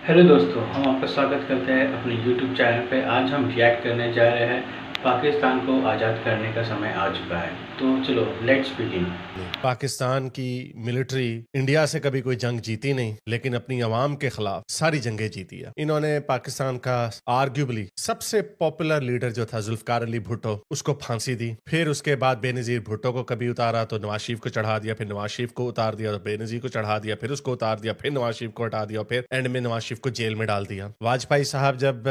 Hello दोस्तों, हम आपका स्वागत करते हैं अपने यूट्यूब चैनल पे। आज हम रिएक्ट करने जा रहे हैं पाकिस्तान को आज़ाद करने का समय आ चुका है। तो चलो लेट्स बिगिन। पाकिस्तान की मिलिट्री इंडिया से कभी कोई जंग जीती नहीं, लेकिन अपनी आवाम के खिलाफ सारी जंगें जीती है। इन्होंने पाकिस्तान का आर्ग्यूबली सबसे पॉपुलर लीडर जो था जुल्फकार अली भुट्टो, उसको फांसी दी। फिर उसके बाद बेनजीर भुट्टो को कभी उतारा तो नवाज शरीफ को चढ़ा दिया, फिर नवाज शरीफ को उतार दिया तो बेनजीर को चढ़ा दिया, फिर उसको उतार दिया, फिर नवाज शरीफ को हटा दिया, फिर एंड में नवाज शरीफ को जेल में डाल दिया। वाजपेयी साहब जब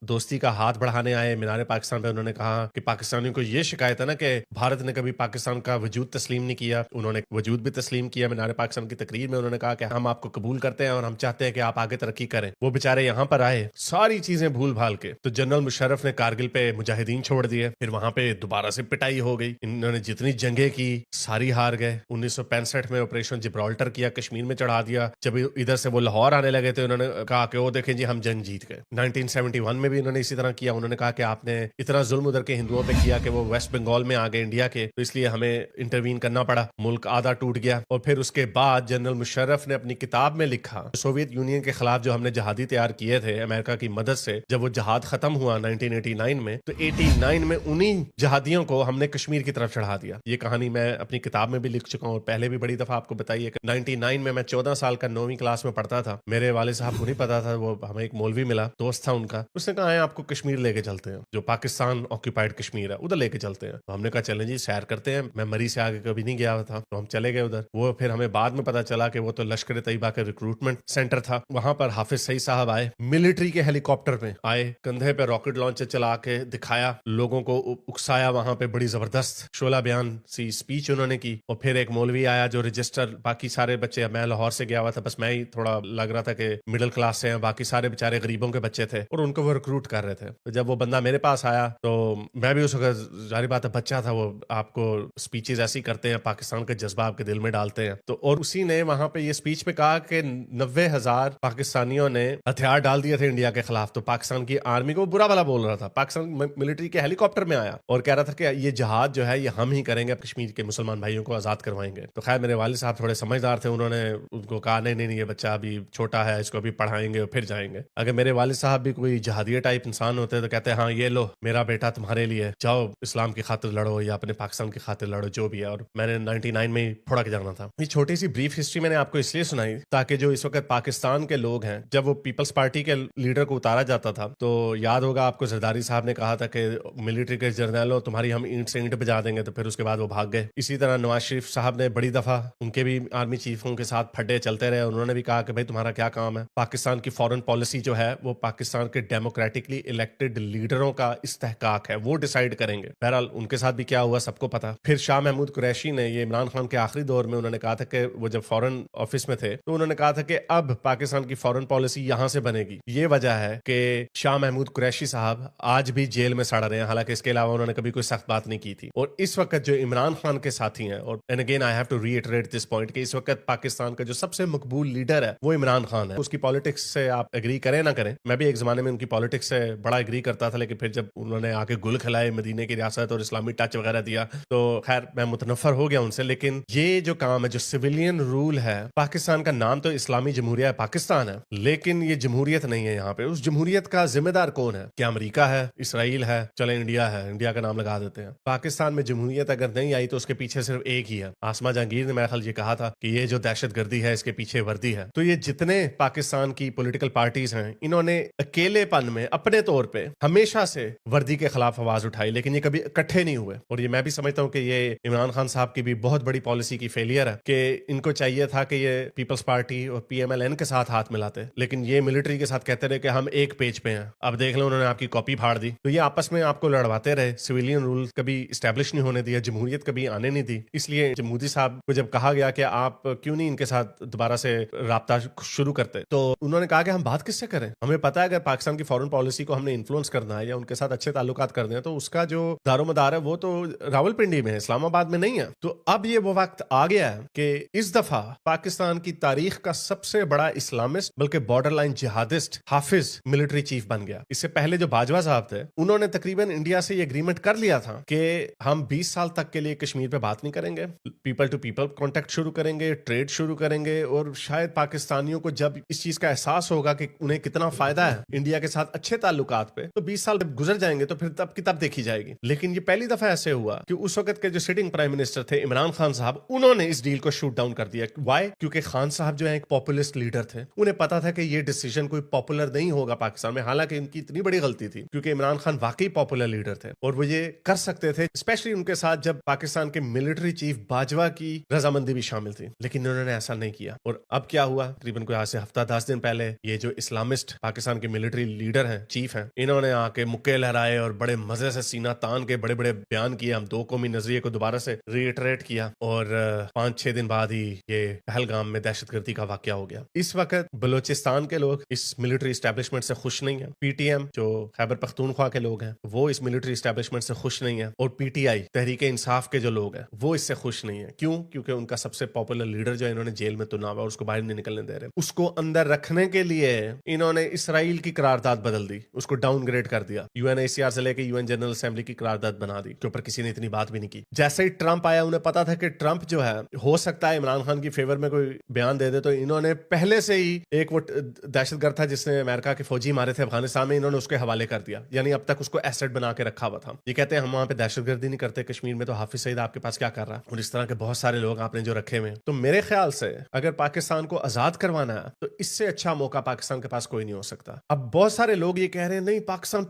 दोस्ती का हाथ बढ़ाने आए मीनार पाकिस्तान पे, उन्होंने कहा कि पाकिस्तानियों को ये शिकायत है ना कि भारत ने कभी पाकिस्तान का वजूद तस्लीम नहीं किया। उन्होंने वजूद भी तस्लीम किया। मीनार पाकिस्तान की तकरीर में उन्होंने कहा कि हम आपको कबूल करते हैं और हम चाहते हैं कि आप आगे तरक्की करें। वो बेचारे यहाँ पर आए सारी चीजें भूल भाल के, तो जनरल मुशर्रफ ने कारगिल पे मुजाहिदीन छोड़ दिए। फिर वहां पे दोबारा से पिटाई हो गई। इन्होंने जितनी जंगें की सारी हार गए। 1965 में ऑपरेशन जिब्राल्टर किया, कश्मीर में चढ़ा दिया। जब इधर से वो लाहौर आने लगे तो उन्होंने कहा कि वो देखें जी हम जंग जीत गए। 1971 में भी उन्होंने इसी तरह किया। उन्होंने कहा कि आपने इतना जुल्म उधर के हिंदुओं पे किया कि वो वेस्ट बंगाल में आ गए इंडिया के, तो इसलिए हमें इंटरवीन करना पड़ा। मुल्क आधा टूट गया। और फिर उसके बाद जनरल मुशर्रफ ने अपनी किताब में लिखा, सोवियत यूनियन के खिलाफ जो हमने जहादी तैयार किए थे अमेरिका की मदद से, जब वो जहाद खत्म हुआ 1989 में, तो 89 में उन्हीं जहादियों को हमने कश्मीर की तरफ चढ़ा दिया। ये कहानी मैं अपनी किताब में भी लिख चुका हूँ, पहले भी बड़ी दफा आपको बताई है कि 99 में मैं 14 साल का 9वीं क्लास में पढ़ता था। मेरे वाले साहब को नहीं पता था, वो हमें एक मौलवी मिला, दोस्त था उनका, उसने कहा है आपको कश्मीर लेके चलते हैं, जो पाकिस्तान ऑक्यूपाइड कश्मीर है उधर लेके चलते हैं। तो हमने कहा चलें जी सैर करते हैं। मैं मरी से आगे कभी नहीं गया था, तो हम चले गए उधर। वो फिर हमें बाद में पता चला कि वो तो लश्कर तैयबा का रिक्रूटमेंट सेंटर था। वहां पर हाफिज सईद साहब आए, मिलिट्री के हेलीकॉप्टर में आए, कंधे पे रॉकेट लॉन्चर चला के दिखाया, लोगों को उकसाया। वहां पे बड़ी जबरदस्त शोला बयान सी स्पीच उन्होंने की। और फिर एक मौलवी आया जो रजिस्टर, बाकी सारे बच्चे, मैं लाहौर से गया हुआ था, बस मैं ही थोड़ा लग रहा था कि मिडिल क्लास से हैं, बाकी सारे बेचारे गरीबों के बच्चे थे और उनको वो रिक्रूट कर रहे थे। तो जब वो बंदा मेरे पास आया तो मैं भी उस वक्त, जारी बात है बच्चा था, वो आपको स्पीचेस ऐसी करते हैं, पाकिस्तान के जज्बा आपके दिल में डालते हैं। तो और उसी ने वहां पे ये स्पीच में कहा कि 90,000 पाकिस्तानियों ने हथियार डाल दिए थे इंडिया के खिलाफ। तो पाकिस्तान की आर्मी को बुरा भला बोल रहा था। पाकिस्तान मिलिट्री के हेलीकॉप्टर में आया और कह रहा था कि ये जहाज जो है ये हम ही करेंगे, कश्मीर के मुसलमान भाइयों को आजाद करवाएंगे। तो खैर मेरे वालिद साहब थोड़े समझदार थे, उन्होंने उनको कहा नहीं नहीं ये बच्चा अभी छोटा है, इसको अभी पढ़ाएंगे और फिर जाएंगे। अगर मेरे वालिद साहब भी कोई जहादिया टाइप इंसान होते तो कहते हाँ ये लो मेरा बेटा तुम्हारे लिए, जाओ इस्लाम की खातिर लड़ो या अपने पाकिस्तान की खातिर लड़ो, जो भी है। और मैंने 99 में फुड़क जाना था। ये छोटी सी ब्रीफ हिस्ट्री मैंने आपको इसलिए सुनाई ताकि जो इस वक्त पाकिस्तान के लोग हैं, जब वो पीपल्स पार्टी के लीडर को उतारा जाता था तो याद होगा आपको, जरदारी साहब ने कहा था कि मिलिट्री के जर्नैलों तुम्हारी हम ईंट से ईंट बजा देंगे, तो फिर उसके बाद वो भाग गए। इसी तरह नवाज शरीफ साहब ने बड़ी दफा, उनके भी आर्मी चीफों के साथ फड्डे चलते रहे, उन्होंने भी कहा कि भाई तुम्हारा क्या काम है। पाकिस्तान की फॉरेन पॉलिसी जो है वो पाकिस्तान के डेमोक्रेटिकली इलेक्टेड लीडरों का इस्तेहकाक है, वो डिसाइड करेंगे। बहरहाल उनके साथ भी क्या हुआ सबको पता। फिर शाह महमूद कुरैशी ने, ये इमरान खान के आखिरी दौर में, उन्होंने कहा था कि वो जब फॉरेन ऑफिस में थे तो उन्होंने कहा था कि अब पाकिस्तान की फॉरेन पॉलिसी यहां से बनेगी। ये वजह है कि शाह महमूद कुरैशी साहब आज भी जेल में सड़ रहे हैं, हालांकि इसके अलावा उन्होंने कभी कोई सख्त बात नहीं की थी। और इस वक्त जो इमरान खान के साथी हैं, और and again I have to reiterate this point कि इस वक्त पाकिस्तान का जो सबसे मकबूल लीडर है वो इमरान खान है। उसकी पॉलिटिक्स से आप एग्री करें ना करें, मैं भी एक जमाने में उनकी पॉलिटिक्स से बड़ा एग्री करता था, लेकिन फिर जब उन्होंने आके गुल खिलाए, मदीने की रियासत और इस्लामी टच वगैरह दिया, तो खैर मैं मुतनफर हो गया उनसे। लेकिन ये जो काम है, जो सिविलियन रूल है, पाकिस्तान का नाम तो इस्लामी जमहूरिया पाकिस्तान है, लेकिन ये जमहूरियत नहीं है। यहाँ पे उस जमहूरियत का जिम्मेदार कौन है? क्या अमेरिका है, इसराइल है, चले इंडिया है, इंडिया का नाम लगा देते हैं। पाकिस्तान में जमहूरियत अगर नहीं आई तो उसके पीछे सिर्फ एक ही है। आसमा जहांगीर ने मेरा ख्याल ये कहा था कि ये जो दहशत गर्दी है इसके पीछे वर्दी है। तो ये जितने पाकिस्तान की पॉलिटिकल पार्टीज हैं, इन्होंने अकेलेपन में अपने तौर पे हमेशा से वर्दी के खिलाफ आवाज उठाई, लेकिन ये कभी इकट्ठे नहीं हुए। और ये मैं भी समझता हूँ कि ये इमरान खान साहब की भी बहुत बड़ी पॉलिसी की फेलियर है कि इनको चाहिए था कि ये पीपल्स पार्टी और पीएमएलएन के साथ हाथ मिलाते, लेकिन ये मिलिट्री के साथ कहते रहे कि हम एक पेज पे हैं। अब देख लो उन्होंने आपकी कॉपी फाड़ दी। तो ये आपस में आपको लड़वाते रहे, सिविलियन रूल कभी स्टैब्लिश नहीं होने दिया, जमहूरियत कभी आने नहीं दी। इसलिए जब मोदी साहब को जब कहा गया कि आप क्यों नहीं इनके साथ दोबारा से राब्ता शुरू करते, तो उन्होंने कहा कि हम बात किससे करें, हमें पता है अगर पाकिस्तान की फॉरेन पॉलिसी को हमने इन्फ्लुएंस करना है या उनके साथ अच्छे ताल्लुक تعلुकात कर दें तो उसका जो दारोमदार है वो तो रावलपिंडी में है, इस्लामाबाद में नहीं है। तो अब ये वो वक्त आ गया है कि इस दफा पाकिस्तान की तारीख का सबसे बड़ा इस्लामिस्ट बल्कि बॉर्डर लाइन जिहादिस्ट हाफिज मिलिट्री चीफ बन गया। इससे पहले जो बाजवा साहब थे उन्होंने तकरीबन इंडिया से ये एग्रीमेंट कर लिया था कि हम 20 साल तक के लिए कश्मीर पे बात नहीं करेंगे, पीपल टू पीपल कॉन्टेक्ट शुरू करेंगे, ट्रेड शुरू करेंगे, और शायद पाकिस्तानियों को जब इस चीज का एहसास होगा कि उन्हें कितना फायदा है इंडिया के साथ अच्छे ताल्लुकात पे, तो 20 साल जब गुजर जाएंगे तो फिर तब की तब देखी जाएगी। लेकिन ये पहली दफा ऐसे हुआ कि उस वक्त के जो सिटिंग प्राइम मिनिस्टर थे इमरान खान साहब, उन्होंने इस डील को शूट डाउन कर दिया। वाई? क्योंकि खान साहब जो है एक पॉपुलिस्ट लीडर थे, उन्हें पता था कि ये डिसीजन कोई पॉपुलर नहीं होगा पाकिस्तान में। हालांकि इनकी इतनी बड़ी गलती थी क्योंकि इमरान खान वाकई पॉपुलर लीडर थे और वो ये कर सकते थे, स्पेशली उनके साथ जब पाकिस्तान के मिलिट्री चीफ बाजवा की रजामंदी भी शामिल थी, लेकिन उन्होंने ऐसा नहीं किया। और अब क्या हुआ, तकरीबन कोई आज से हफ्ता 10 दिन पहले ये जो इस्लामिस्ट पाकिस्तान के मिलिट्री लीडर हैं, चीफ हैं, इन्होंने आके मुक्के लहराए और बड़े मजे से सीना तान के बड़े बड़े बयान किए। हम दो कौमी नजरिए को दोबारा से रीइटरेट किया और 5-6 दिन बाद ही ये पहलगाम में दहशतगर्दी का वाकया हो गया। इस वक्त बलूचिस्तान के लोग इस मिलिट्री एस्टेब्लिशमेंट से खुश नहीं है। पीटीएम जो खैबर पख्तूनख्वा के लोग हैं वो इस मिलिट्री एस्टेब्लिशमेंट से खुश नहीं है, और पीटीआई तहरीक इंसाफ के जो लोग हैं वो इससे खुश नहीं है। क्यों? क्योंकि उनका सबसे पॉपुलर लीडर जो इन्होंने जेल में तुना हुआ और उसको बाहर नहीं निकलने दे रहे, उसको अंदर रखने के लिए इन्होंने इसराइल की करारदाद बदल दी, उसको डाउनग्रेड कर दिया, यूएनएचसीआर से लेके यूएन जनरल असेंबली की करारदाद बना दी, के ऊपर किसी ने इतनी बात भी नहीं की। जैसे ही ट्रंप आया, उन्हें पता था कि ट्रंप जो है हो सकता है इमरान खान की फेवर में कोई बयान दे दे, तो इन्होंने पहले से ही एक वो दहशतगर्द था जिसने अमेरिका के फौजी मारे थे अफगानिस्तान में, इन्होंने उसके हवाले कर दिया। यानी अब तक उसको एसेट बना के रखा हुआ था। ये कहते हैं हम वहां पे दहशतगर्दी नहीं करते कश्मीर में, तो हाफिज सईद आपके पास क्या कर रहा है? और इस तरह के बहुत सारे लोग आपने जो रखे हुए हैं। तो मेरे ख्याल से अगर पाकिस्तान को आजाद करवाना है तो इससे अच्छा मौका पाकिस्तान के पास कोई नहीं हो सकता। अब बहुत सारे लोग ये कह रहे हैं नहीं पाकिस्तान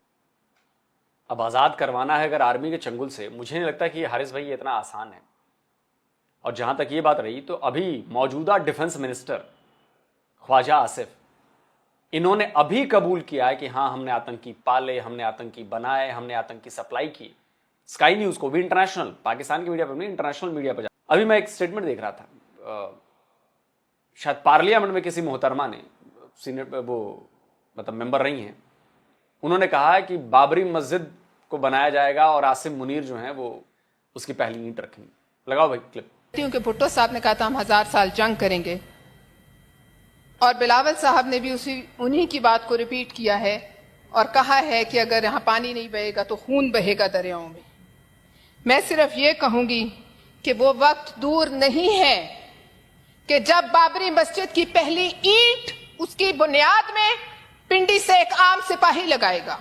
अब आज़ाद करवाना है अगर आर्मी के चंगुल से, मुझे नहीं लगता कि हारिस भाई ये इतना आसान है। और जहां तक ये बात रही, तो अभी मौजूदा डिफेंस मिनिस्टर ख्वाजा आसिफ, इन्होंने अभी कबूल किया है कि हाँ हमने आतंकी पाले, हमने आतंकी बनाए, हमने आतंकी सप्लाई की। स्काई न्यूज़ को भी, इंटरनेशनल, पाकिस्तान की मीडिया पर नहीं, इंटरनेशनल मीडिया पर अभी मैं एक स्टेटमेंट देख रहा था, शायद पार्लियामेंट में किसी मोहतरमा ने, सीनेट वो मतलब मेंबर रही हैं, उन्होंने कहा है कि बाबरी मस्जिद को बनाया जाएगा और आसिम मुनीर जो हैं वो उसकी पहली ईंट रखेंगे। लगाओ भाई क्लिप। क्योंकि भुट्टो साहब ने कहा था हम 1000 साल जंग करेंगे, और बिलावल साहब ने भी उन्हीं की बात को रिपीट किया है और कहा है कि अगर यहाँ पानी नहीं बहेगा तो खून बहेगा दरियाओं में। मैं सिर्फ ये कहूंगी कि वो वक्त दूर नहीं है कि जब बाबरी मस्जिद की पहली ईंट उसकी बुनियाद में पिंडी से एक आम सिपाही लगाएगा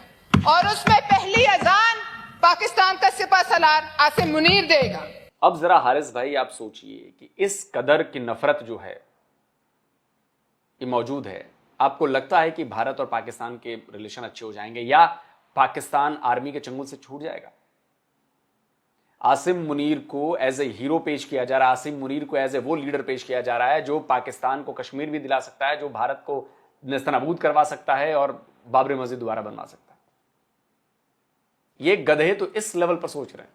और उसमें पहली अजान पाकिस्तान का सिपह सलार आसिम मुनीर देगा। अब जरा हारिस भाई आप सोचिए कि इस कदर की नफरत जो है ये मौजूद है, आपको लगता है कि भारत और पाकिस्तान के रिलेशन अच्छे हो जाएंगे या पाकिस्तान आर्मी के चंगुल से छूट जाएगा? आसिम मुनीर को एज ए हीरो पेश किया जा रहा है, आसिम मुनीर को एज ए वो लीडर पेश किया जा रहा है जो पाकिस्तान को कश्मीर भी दिला सकता है, जो भारत को नेस्तनाबूद करवा सकता है और बाबरी मस्जिद दोबारा बनवा सकता है। ये गधे तो इस लेवल पर सोच रहे हैं।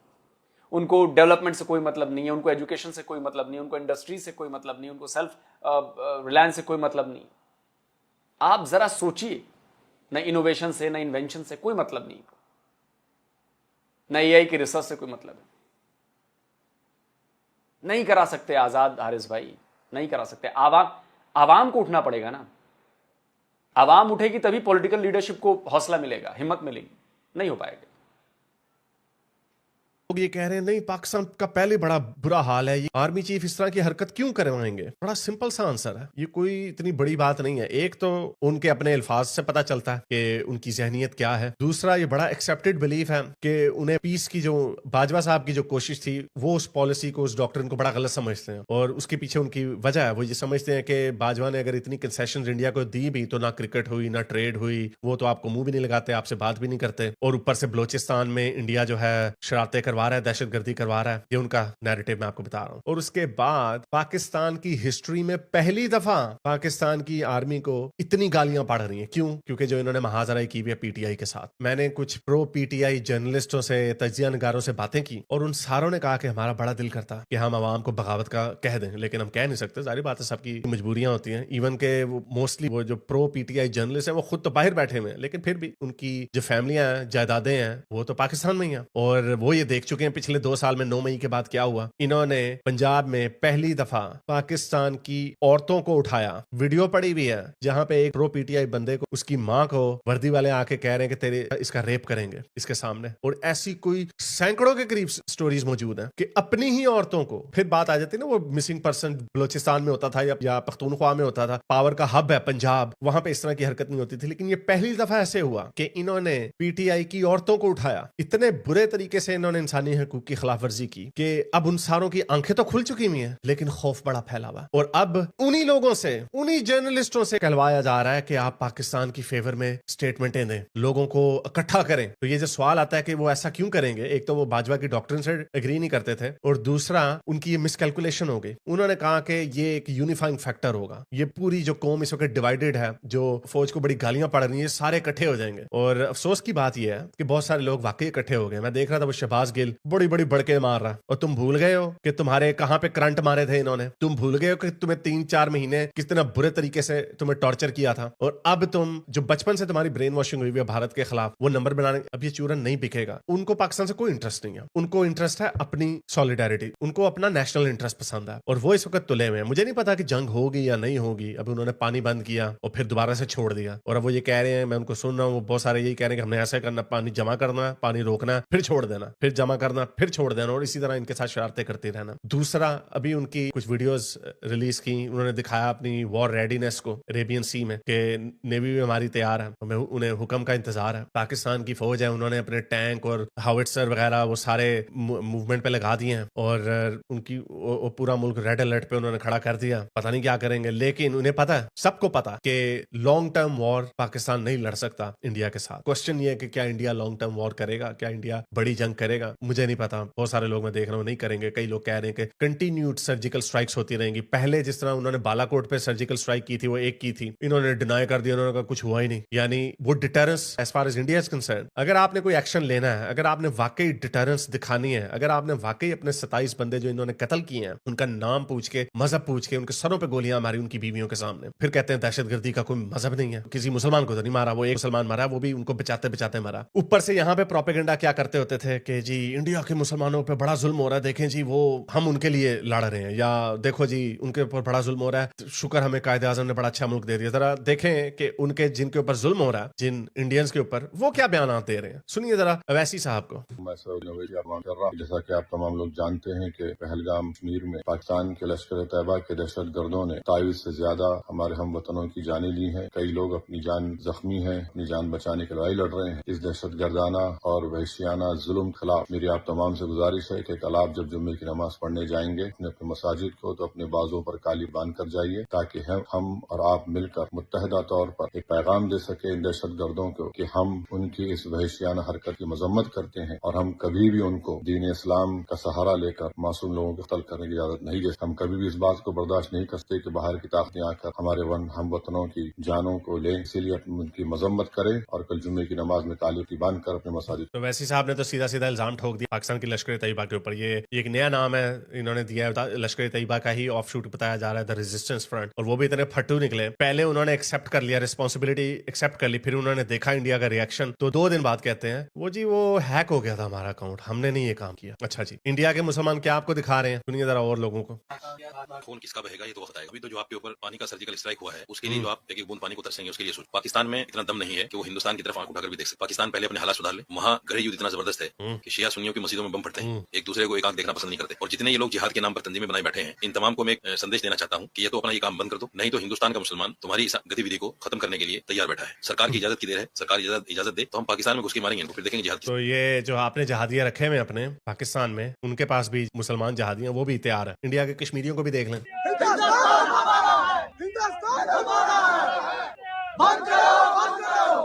उनको डेवलपमेंट से कोई मतलब नहीं है, उनको एजुकेशन से कोई मतलब नहीं, उनको इंडस्ट्री से कोई मतलब नहीं, उनको सेल्फ रिलायंस से कोई मतलब नहीं। आप जरा सोचिए, न इनोवेशन से, न इन्वेंशन से कोई मतलब नहीं, न एआई की रिसर्च से कोई मतलब है। नहीं करा सकते आजाद हारिस भाई, नहीं करा सकते। आवाम को उठना पड़ेगा ना। आवाम उठेगी तभी पॉलिटिकल लीडरशिप को हौसला मिलेगा, हिम्मत मिलेगी। नहीं हो पाएगा। लोग ये कह रहे हैं नहीं पाकिस्तान का पहले बड़ा बुरा हाल है, ये आर्मी चीफ इस तरह की हरकत क्यों करवाएंगे? बड़ा सिंपल सा आंसर है, ये कोई इतनी बड़ी बात नहीं है। एक तो उनके अपने अल्फाज से पता चलता है कि उनकी जहनीत क्या है। दूसरा, ये बड़ा एक्सेप्टेड बिलीफ है कि उन्हें पीस की जो बाजवा साहब की जो कोशिश थी, वो उस पॉलिसी को, उस डॉक्ट्रिन को बड़ा गलत समझते हैं और उसके पीछे उनकी वजह है। वो ये समझते हैं कि बाजवा ने अगर इतनी कंसेशन इंडिया को दी भी तो ना क्रिकेट हुई, ना ट्रेड हुई, वो तो आपको मुंह भी नहीं लगाते, आपसे बात भी नहीं करते, और ऊपर से बलोचिस्तान में इंडिया जो है शरारतें करवा करवा रहा है, दहशतगर्दी करवा रहा है, ये उनका नैरेटिव मैं आपको बता रहा हूँ। और उसके बाद पाकिस्तान की हिस्ट्री में पहली दफा पाकिस्तान की आर्मी को इतनी गालियां पड़ रही हैं। क्यों? क्योंकि जो इन्होंने महाजराई की हुई है पीटीआई के साथ। मैंने कुछ प्रो पीटीआई जर्नलिस्टों से, तजिया निगारों से बातें की और उन सारों ने कहा कि हमारा बड़ा दिल करता कि हम आवाम को बगावत का कह दें, लेकिन हम कह नहीं सकते, सारी बातें सबकी मजबूरियां होती हैं। इवन के मोस्टली वो जो प्रो पीटीआई जर्नलिस्ट हैं वो खुद तो बाहर बैठे हुए हैं, लेकिन फिर भी उनकी जो फैमिलियां हैं, जायदादें हैं, वो तो पाकिस्तान में ही हैं और वो ये देख चुके हैं पिछले 2 साल में 9 मई के बाद क्या हुआ। इन्होंने पंजाब में पहली दफा पाकिस्तान की औरतों को उठाया, वीडियो पड़ी हुई है जहां पे एक प्रो पीटीआई बंदे को, उसकी मां को वर्दी वाले आके कह रहे हैं कि तेरे इसका रेप करेंगे इसके सामने। और ऐसी कोई सैकड़ों के करीब स्टोरीज मौजूद हैं कि अपनी ही औरतों को, फिर बात आ जाती है ना वो मिसिंग पर्सन बलोचिस्तान में होता था या पख्तूनख्वा में होता था, पावर का हब है पंजाब, वहां पे इस तरह की हरकत नहीं होती थी, लेकिन ये पहली दफा ऐसे हुआ कि इन्होंने पीटीआई की औरतों को उठाया। इतने बुरे तरीके से इन्होंने इंसानी हकूक की खिलाफ वर्जी की कि अब उन सारों की आंखें तो खुल चुकी हुई हैं, लेकिन खौफ बड़ा फैला हुआ। और अब उन्हीं लोगों से, उन्हीं जर्नलिस्टों से कहलवाया जा रहा है कि आप पाकिस्तान की फेवर में स्टेटमेंटें दें, लोगों को इकट्ठा करें। तो ये जो सवाल आता है कि वो ऐसा क्यों करेंगे, एक तो वो बाजवा की डॉक्ट्रिन से एग्री नहीं करते थे और दूसरा उनकी ये मिसकैलकुलेशन हो गई। उन्होंने कहा कि ये एक यूनिफाइंग फैक्टर होगा, ये पूरी जो कौम इस वक्त डिवाइडेड है, जो फौज को बड़ी गालियां पड़ रही है, सारे इकट्ठे हो जाएंगे। और अफसोस की बात यह है कि बहुत सारे लोग वाकई इकट्ठे हो गए। मैं देख रहा था वो शहबाज गिल बड़ी बड़ी बड़के मार रहा, और तुम भूल गए हो कि तुम्हारे कहां पे करंट मारे थे इन्होंने, तुम भूल गए हो कि तुम्हें 3-4 महीने कितना बुरे तरीके से तुम्हें टॉर्चर किया था, और अब तुम जो बचपन से तुम्हारी ब्रेन वॉशिंग हुई है भारत के खिलाफ, वो नंबर बनाने, अब ये चूरन नहीं बिकेगा। उनको पाकिस्तान से कोई इंटरेस्ट नहीं है, उनको इंटरेस्ट है अपनी सॉलिडारिटी, उनको अपना नेशनल इंटरेस्ट पसंद है, और वो इस वक्त तुले हुए हैं। मुझे नहीं पता कि जंग होगी या नहीं होगी। अब उन्होंने पानी बंद किया और फिर दोबारा से छोड़ दिया, और अब वो ये कह रहे हैं, मैं उनको सुन रहा हूँ, वो बहुत सारे यही कह रहे हैं कि हमने ऐसा करना, पानी जमा करना है, पानी रोकना है, फिर छोड़ देना, फिर जमा करना, फिर छोड़ देना, और इसी तरह इनके साथ शरारतें करते रहना। दूसरा, अभी उनकी कुछ वीडियोस रिलीज की, उन्होंने दिखाया अपनी वॉर रेडीनेस को अरेबियन सी में कि नेवी भी हमारी तैयार है, हमें उन्हें हुक्म का इंतजार है। पाकिस्तान की फौज है, उन्होंने अपने टैंक और हाविट्सर वगैरह वो सारे मूवमेंट पे लगा दिए हैं, और उनकी पूरा मुल्क रेड अलर्ट पे उन्होंने खड़ा कर दिया। पता नहीं क्या करेंगे, लेकिन उन्हें पता है, सबको पता कि लॉन्ग टर्म वॉर पाकिस्तान नहीं लड़ सकता इंडिया के साथ। क्वेश्चन ये है कि क्या इंडिया लॉन्ग टर्म वॉर करेगा, क्या इंडिया बड़ी जंग करेगा? मुझे नहीं पता। बहुत सारे लोग मैं देख रहा हूँ नहीं करेंगे। कई लोग कह रहे हैं कि कंटिन्यूड सर्जिकल स्ट्राइक्स होती रहेंगी। पहले जिस तरह उन्होंने बालाकोट पे सर्जिकल स्ट्राइक की थी, वो एक की थी, इन्होंने डिनाई कर दिया, उन्होंने कहा कुछ हुआ ही नहीं। यानी वो deterrence as far as India is concerned, अगर आपने कोई एक्शन लेना है, अगर आपने वाकई डिटरेंस दिखानी है, अगर आपने वाकई अपने 27 बंदे जो इन्होंने कत्ल किए हैं उनका नाम पूछ के, मजहब पूछ के, उनके सरों पे गोलियां मारी उनकी बीवियों के सामने, फिर कहते हैं दहशतगर्दी का कोई मजहब नहीं है। किसी मुसलमान को तो नहीं मारा, वो एक मुसलमान मारा, वो भी उनको बचाते बचाते मारा। ऊपर से यहाँ पे प्रोपेगेंडा क्या करते होते थे कि जी इंडिया के मुसलमानों पे बड़ा जुल्म हो रहा है, देखें जी वो हम उनके लिए लड़ रहे हैं, या देखो जी उनके ऊपर बड़ा जुल्म हो रहा है, शुक्र हमें कायदे आजम ने बड़ा अच्छा मुल्क दे दिया। जरा देखें कि उनके जिनके ऊपर जुल्म हो रहा है, जिन इंडियंस के ऊपर, वो क्या बयान दे रहे हैं। सुनिए जरा अवैसी साहब को। मैं कर रहा हूं, जैसा कि आप तमाम लोग जानते हैं कि पहलगाम कश्मीर में पाकिस्तान के लश्कर तैयबा के दहशत गर्दों ने 23 से ज्यादा हमारे हम वतनों की जानें ली हैं। कई लोग अपनी जान जख्मी हैं, अपनी जान बचाने की लड़ाई लड़ रहे हैं। इस दहशत गर्दाना और वहशियाना जुल्म खिलाफ मेरी आप तमाम से गुजारिश है कि कल आप जब जुम्मे की नमाज पढ़ने जाएंगे अपने मसाजिद को, तो अपने बाजों पर काली बांध कर जाइए, ताकि हम और आप मिलकर मुत्तहदा तौर पर एक पैगाम दे सके इन दहशत गर्दों को कि हम उनकी इस वहशियाना हरकत की मजम्मत करते हैं, और हम कभी भी उनको दीन इस्लाम का सहारा लेकर मासूम लोगों को कत्ल करने की इजाजत नहीं देते। हम कभी भी इस बात को बर्दाश्त नहीं करते कि बाहर की ताकतें आकर हमारे हम वतनों की जानों को लें। इसीलिए उनकी मजम्मत करें और कल जुम्मे की नमाज में काली बांध कर अपने मसाजिद। तो वैसी साहब ने तो सीधा सीधा इल्जाम ठोक दिया पाकिस्तान की लश्कर तैयबा के ऊपर। ये एक नया नाम है इन्होंने दिया है, लश्कर तैयबा का ही ऑफ शूट बताया जा रहा है, द रेजिस्टेंस फ्रंट, और वो भी इतने फट्टू निकले। पहले उन्होंने एक्सेप्ट कर लिया, रिस्पॉन्सिबिलिटी एक्सेप्ट कर ली, फिर उन्होंने देखा इंडिया का रिएक्शन, तो 2 दिन बाद कहते हैं वो जी वो हैक हो गया था हमारा अकाउंट, हमने नहीं ये काम किया। अच्छा जी, इंडिया के मुसलमान क्या आपको दिखा रहे हैं? सुनिए जरा और लोगों को। खून किसका बहेगा ये तो बताएगा। अभी तो जो आपके ऊपर पानी का सर्जिकल स्ट्राइक हुआ है, उसके लिए जो आप एक एक बूंद पानी को तरसेंगे, उसके लिए सोच। पाकिस्तान में इतना दम नहीं है कि वो हिंदुस्तान की तरफ आंख उठाकर भी देख सके। पाकिस्तान पहले अपने हालात सुधार ले। वहाँ गृह युद्ध इतना जबरदस्त है कि शिया सुन्नियों की मस्जिदों में बम फटते हैं, एक दूसरे को एक आंख देखना पसंद नहीं करते। और जितने ये लोग जिहाद के नाम पर तंजीमें बनाए बैठे हैं, इन तमाम को मैं एक संदेश देना चाहता हूँ कि ये तो अपना ये काम बंद कर दो, नहीं तो हिंदुस्तान का मुसलमान तुम्हारी इस गतिविधि को खत्म करने के लिए तैयार बैठा है। सरकार की इजाजत की देर है, सरकार इजाजत दे तो हम पाकिस्तान में घुस के मारेंगे, फिर देखेंगे जिहाद। तो ये जो आपने जहादिया रखे हुए अपने पाकिस्तान में, उनके पास भी मुसलमान जहादियां, वो भी तैयार है। इंडिया के कश्मीरियों को भी देख लें। बंद करो, बंद करो,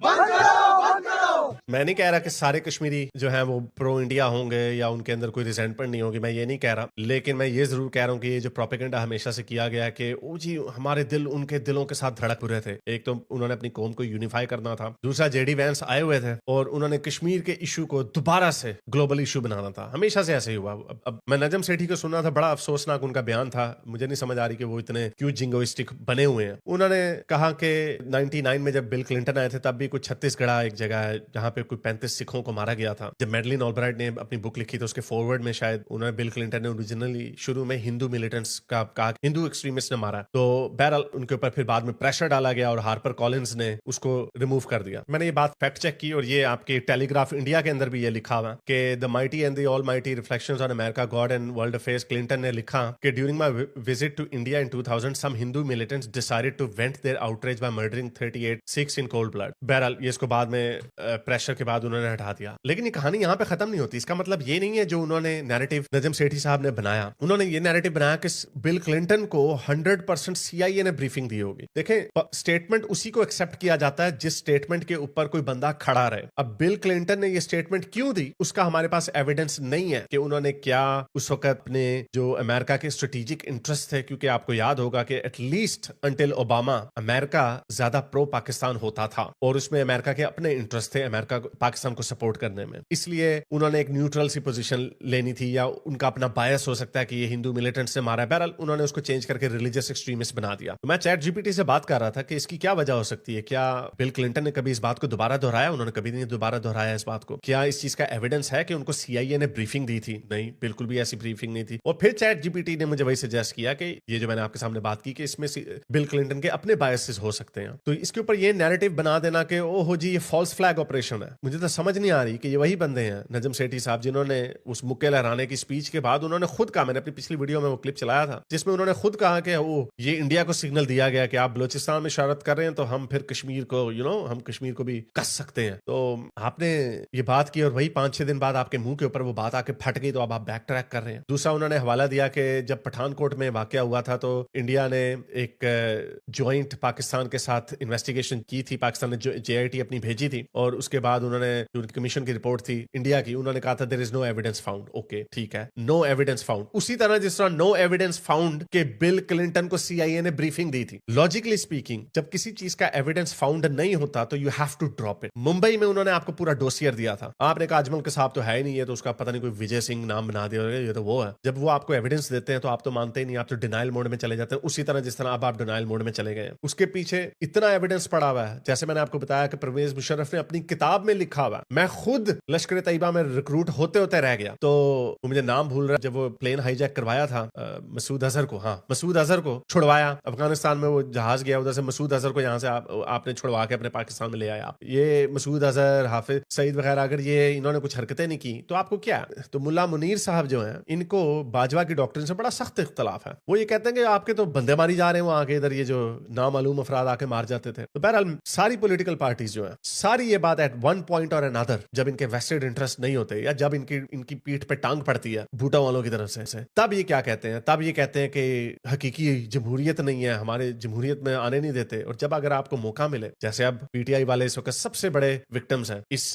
बंद करो, बंद करो। मैं नहीं कह रहा कि सारे कश्मीरी जो हैं वो प्रो इंडिया होंगे या उनके अंदर कोई रिजेंटमेंट नहीं होगी, मैं ये नहीं कह रहा, लेकिन मैं ये जरूर कह रहा हूँ कि ये जो प्रोपेगेंडा हमेशा से किया गया कि ओ जी हमारे दिल उनके दिलों के साथ धड़क रहे थे। एक तो उन्होंने अपनी कौम को यूनिफाई करना था, दूसरा जेडी वैंस आए हुए थे और उन्होंने कश्मीर के इशू को दोबारा से ग्लोबल इशू बनाना था। हमेशा से ऐसे ही हुआ। अब मैं नजम सेठी को सुना था, बड़ा अफसोसनाक उनका बयान था, मुझे नहीं समझ आ रही कि वो इतने क्यों जिंगोइस्टिक बने हुए हैं। उन्होंने कहा कि 99 में जब बिल क्लिंटन आए थे तब भी कुछ छत्तीसगढ़ एक जगह है जहां पे कोई 35 सिखों को मारा गया था। जब मैडलिन ऑलब्राइट ने अपनी बुक लिखी तो उसके फॉरवर्ड में शायद उन्होंने बिल क्लिंटन ने ओरिजिनली शुरू में हिंदू मिलिटेंट्स का कहा हिंदू एक्सट्रीमिस्ट ने मारा, तो बहरहाल उनके ऊपर फिर बाद में प्रेशर डाला गया और हार्पर कॉलिंस ने उसको रिमूव कर दिया। मैंने ये बात फैक्ट चेक की और ये आपके टेलीग्राफ इंडिया के अंदर भी ये लिखा हुआ कि the mighty and the almighty reflections on America God and world affairs, Clinton ने लिखा कि during my visit to India in 2000 some Hindu militants decided to went their outreach by murdering 38 Sikhs in cold blood. बहरहाल ये इसको बाद में pressure के बाद उन्होंने हटा दिया। लेकिन ये कहानी यहाँ पे खत्म नहीं होती। इसका मतलब ये नहीं है जो उन्होंने नैरेटिव नजम सेठी साहब ने बनाया, उन्होंने ये नैरेटिव बनाया कि बिल क्लिंटन को 100% CIA ने ब्रीफिंग दी होगी। देखें, स्टेटमेंट उसी को एक्सेप्ट किया जाता है जिस स्टेटमेंट के ऊपर कोई बंदा खड़ा रहे। अब बिल क्लिंटन ने ये स्टेटमेंट क्यों दी उसका हमारे पास एविडेंस नहीं है कि उन्होंने क्या उस वक्त अपने जो अमेरिका के स्ट्रेटेजिक इंटरेस्ट थे, क्योंकि आपको याद होगा कि एटलीस्ट अंटिल ओबामा अमेरिका ज्यादा प्रो पाकिस्तान होता था और उसमें अमेरिका के अपने इंटरेस्ट थे अमेरिका पाकिस्तान को सपोर्ट करने में, इसलिए उन्होंने एक न्यूट्रल सी पोजीशन लेनी थी या उनका अपना बायस हो सकता है कि ये हिंदू मिलिटेंट से मारा है। बहरहाल उन्होंने उसको चेंज करके रिलीजियस एक्सट्रीमिस्ट बना दिया। तो मैं चैट जीपीटी से बात कर रहा था कि इसकी क्या वजह हो सकती है, क्या बिल क्लिंटन ने कभी इस बात को दोबारा दोहराया? उन्होंने कभी नहीं दोबारा दोहराया इस बात को। क्या इस चीज का एविडेंस है कि उनको CIA ने ब्रीफिंग दी थी? नहीं, बिल्कुल भी ऐसी ब्रीफिंग नहीं थी। और फिर चैट जीपीटी ने मुझे वही सजेस्ट किया कि ये जो मैंने आपके सामने बात की कि इसमें बिल क्लिंटन के अपने बायसेस हो सकते हैं। तो इसके ऊपर ये नैरेटिव बना देना कि ओहो जी ये फॉल्स फ्लैग ऑपरेशन है, मुझे तो समझ नहीं आ रही कि ये वही बंदे हैं नजम सेठी साहब जिन्होंने उस मुक्के लहराने की स्पीच के बाद उन्होंने खुद कहा, मैंने अपनी पिछली वीडियो में वो क्लिप चलाया था जिसमें उन्होंने खुद कहा कि ये इंडिया को सिग्नल दिया गया कि आप बलूचिस्तान में शरारत कर रहे हैं तो हम फिर कश्मीर को हम कश्मीर को भी कस सकते हैं। तो आपने ये बात की और वही 5-6 दिन बाद आपके मुंह के ऊपर वो बात आके फट गई, तो अब आप बैक ट्रैक कर रहे हैं। दूसरा उन्होंने हवाला दिया कि जब पठानकोट में वाकया हुआ था तो इंडिया ने एक ज्वाइंट पाकिस्तान के साथ इन्वेस्टिगेशन की थी, पाकिस्तान ने JIT अपनी भेजी थी और उसके बाद उन्होंने जो कमीशन की रिपोर्ट थी इंडिया की, उन्होंने कहा था there is no evidence found. Okay ठीक है, नो एविडेंस फाउंड। उसी तरह जिस तरह नो एविडेंस फाउंड के बिल क्लिंटन को CIA ने ब्रीफिंग दी थी। लॉजिकली स्पीकिंग जब किसी चीज का एविडेंस फाउंड नहीं होता तो you have to drop it. Mumbai में उन्होंने आपको पूरा डोसियर दिया था, आपने कहा अजमल के साहब तो है ही नहीं है, तो उसका पता नहीं कोई विजय सिंह नाम बना दिया, ये तो वो है। जब वो आपको एविडेंस देते हैं तो आप तो मानते ही नहीं, आप तो डिनाइल मोड में चले जाते हैं, उसी तरह जिस तरह अब आप डिनाइल मोड में चले गए। उसके पीछे इतना एविडेंस पड़ा हुआ है, जैसे मैंने आपको बताया कि परवेज मुशर्रफ ने अपनी किताब में लिखा हुआ, मैं खुद लश्कर तैयबा में रिक्रूट होते होते रह गया, तो मुझे नाम भूल रहा, जब वो प्लेन हाईजैक करवाया था मसूद अजहर को, हाँ मसूद अजहर को छुड़वाया अफगानिस्तान में, वो जहाज गया उधर से, मसूद अजहर को यहाँ से आपने छुड़वा के अपने पाकिस्तान में ले आया। ये मसूद अजहर, हाफिज सईद वगैरह अगर ये इन्होंने कुछ हरकतें नहीं की तो आपको क्या? तो मुल्ला मुनीर साहब जो हैं इनको बाजवा की डॉक्ट्रिन से बड़ा सख्त इख्तलाफ है। वो ये कहते हैं कि आपके तो बंदे मारी जा रहे हैं वहां के, इधर ये जो नामालूम अफराद आके मार जाते थे। तो बहरहाल सारी पॉलिटिकल पार्टीज जो है सारी ये बात एट वन पॉइंट और अनदर, जब इनके वेस्टेड इंटरेस्ट नहीं होते या जब इनकी पीठ पे टांग पड़ती है भूटा वालों की तरफ से, तब ये क्या कहते हैं? तब ये कहते हैं कि हकीकी जमहूरियत नहीं है, हमारे जमहूरियत में आने नहीं देते। और जब अगर आपको मौका मिले, जैसे अब PTI वाले इस वक्त सबसे बड़े विक्टिम्स हैं इस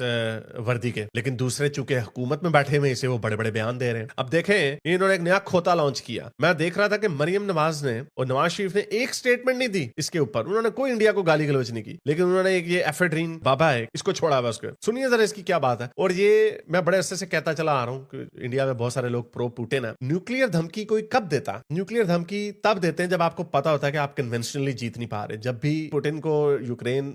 वर्दी के, लेकिन दूसरे चूंकि हुकूमत में बैठे हुए इसे वो बड़े बड़े बयान दे रहे हैं। अब देखें इन्होंने एक नया खोता लॉन्च किया, मैं देख रहा था कि मरियम नवाज ने और नवाज शरीफ ने एक स्टेटमेंट नहीं दी इसके ऊपर, उन्होंने कोई इंडिया को गाली गलौज नहीं की, लेकिन उन्होंने एक ये एफेड्रीन बाबा है इसको छोड़ा हुआ उसको। सुनिए जरा इसकी क्या बात है। और ये मैं बड़े अरसे से कहता चला आ रहा हूँ कि इंडिया में बहुत सारे लोग प्रो पुतिन है। न्यूक्लियर धमकी कोई कब देता? न्यूक्लियर धमकी तब देते हैं जब आपको पता होता है कि आप कन्वेंशनली जीत नहीं पा रहे। जब भी पुतिन को यूक्रेन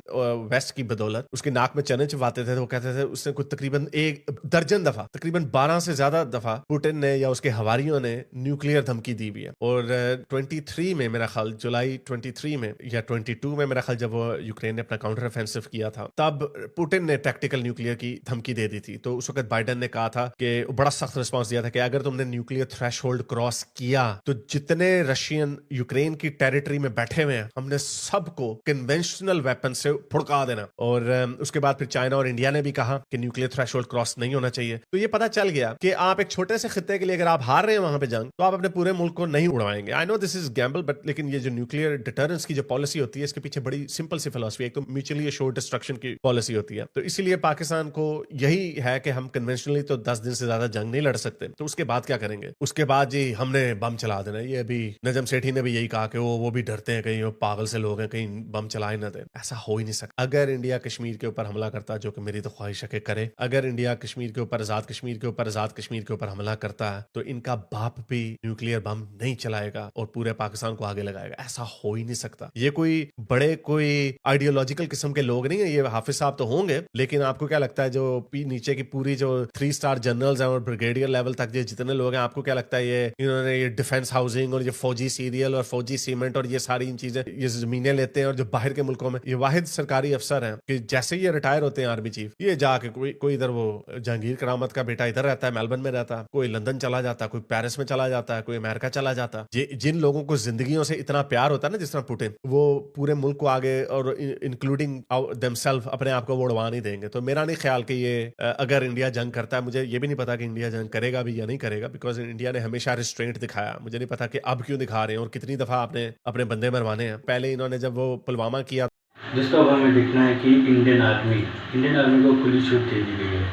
वेस्ट की बदौलत उसके नाक में चने चबाते थे तो वो कहते थे, उसने कुछ तकरीबन 1 दर्जन दफा, तकरीबन 12 से ज्यादा दफा पुतिन ने या उसके हवारियों ने न्यूक्लियर धमकी दी भी है। और 23 में मेरा ख्याल, जुलाई 23 में या 22 में मेरा ख्याल, जब वो यूक्रेन ने अपना काउंटर ऑफेंसिव किया था, तब पुतिन ने टैक्टिकल न्यूक्लियर की धमकी दे दी थी। तो उस वक्त बाइडेन ने कहा था कि बड़ा सख्त रिस्पांस दिया था कि अगर तुमने न्यूक्लियर थ्रेशोल्ड क्रॉस किया तो जितने रशियन यूक्रेन की टेरिटरी में बैठे हुए हैं हमने सबको कन्वेंशनल वेपन से फुड़का देना। और उसके बाद फिर चाइना और इंडिया ने भी कहा कि न्यूक्लियर थ्रेशोल्ड क्रॉस नहीं होना चाहिए। तो ये पता चल गया कि आप एक छोटे से खित्ते के लिए अगर आप हार रहे हैं वहां पे जंग, तो आप अपने पूरे मुल्क को नहीं उड़वाएंगे। I know this is gamble, but लेकिन ये जो न्यूक्लियर डिटरेंस की जो पॉलिसी होती है इसके पीछे बड़ी सिंपल सी फिलॉसफी है। एक तो म्यूचुअली एश्योर्ड डिस्ट्रक्शन की पॉलिसी होती है। तो اسی لیے پاکستان کو یہی ہے کہ ہم کنونشنلی تو 10 دن سے زیادہ جنگ نہیں لڑ سکتے، تو اس کے بعد کیا کریں گے؟ اس کے بعد جی ہم نے بم چلا دینا. یہ ابھی نجم سیٹھی نے بھی یہی کہا کہ وہ بھی ڈرتے ہیں کہیں وہ پاگل سے لوگ ہیں کہیں بم چلا ہی نہ دیں. ایسا ہو ہی نہیں سکتا. اگر انڈیا کشمیر کے اوپر حملہ کرتا، جو کہ میری تو خواہش ہے کہ کرے، اگر انڈیا کشمیر کے اوپر آزاد کشمیر کے اوپر حملہ کرتا ہے تو ان کا باپ بھی نیوکلیئر بم نہیں چلائے گا اور پورے پاکستان کو آگے لگائے گا. ایسا ہو ہی نہیں سکتا. یہ کوئی بڑے کوئی آئیڈیولوجیکل قسم کے لوگ نہیں ہیں. یہ حافظ صاحب تو ہوں گے، لیکن آپ کو کیا لگتا ہے جو نیچے کی پوری جو 3 اسٹار جنرلز ہیں اور بریگیڈیئر لیول تک جتنے لوگ ہیں، آپ کو کیا لگتا ہے انہوں نے یہ ڈیفنس ہاؤسنگ اور یہ فوجی سیریل اور فوجی سیمنٹ اور یہ ساری ان چیزیں، یہ زمینیں لیتے ہیں اور جو باہر کے ملکوں میں، یہ واحد سرکاری افسر ہیں کہ جیسے یہ ریٹائر ہوتے ہیں آرمی چیف، یہ جا کے کوئی ادھر وہ جہانگیر کرامت کا بیٹا ادھر رہتا ہے، میلبرن میں رہتا ہے، کوئی لندن چلا جاتا ہے، کوئی پیرس میں چلا جاتا ہے، کوئی امریکہ چلا جاتا ہے. جن لوگوں کو زندگیوں سے اتنا پیار ہوتا ہے نا، جس طرح پوٹن، وہ پورے ملک کو آگے اور انکلوڈنگ دیم سیلف اپنے آپ کو وہ اڑوا نہیں دیں گے. تو میرا نہیں خیال کہ یہ اگر انڈیا جنگ کرتا ہے، مجھے یہ بھی نہیں پتا کہ انڈیا جنگ کرے گا بھی یا نہیں کرے گا، بیکاز انڈیا نے ہمیشہ ریسٹرینٹ دکھایا. مجھے نہیں پتا کہ اب کیوں دکھا رہے ہیں اور کتنی دفعہ آپ نے اپنے بندے مروانے ہیں. پہلے انہوں نے جب وہ پلوامہ کیا، دوستوں اب ہمیں دیکھنا ہے کہ انڈین آرمی کو کھلی چھوٹ دے دی گئی ہے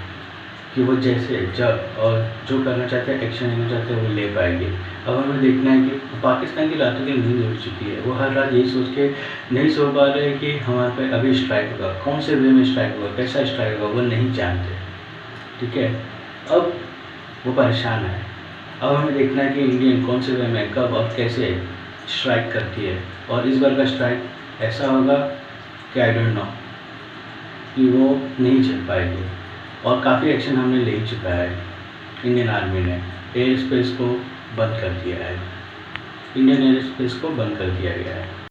کہ وہ جیسے جب اور جو کرنا چاہتے ہیں، ایکشن لینا چاہتے ہیں، وہ لے پائیں گے. اب ہمیں دیکھنا ہے کہ پاکستان کی راتوں کی نیند اڑ چکی ہے. وہ ہر رات یہی سوچ کے نہیں سو پا رہے کہ ہمارے پہ ابھی اسٹرائک ہوگا، کون سے وے میں اسٹرائک ہوگا، کیسا اسٹرائک ہوگا، وہ نہیں جانتے. ٹھیک ہے، اب وہ پریشان ہے. اب ہمیں دیکھنا ہے کہ انڈین کون سے وے میں کب اور کیسے اسٹرائک کرتی ہے. اور اس بار کا اسٹرائک ایسا ہوگا کہ آئی ڈونٹ نو کہ وہ نہیں چل پائے گی. اور کافی ایکشن ہم نے لے چکا ہے. انڈین آرمی نے ایئر اسپیس کو بند کر دیا ہے، انڈین ایئر اسپیس کو بند کر دیا گیا ہے.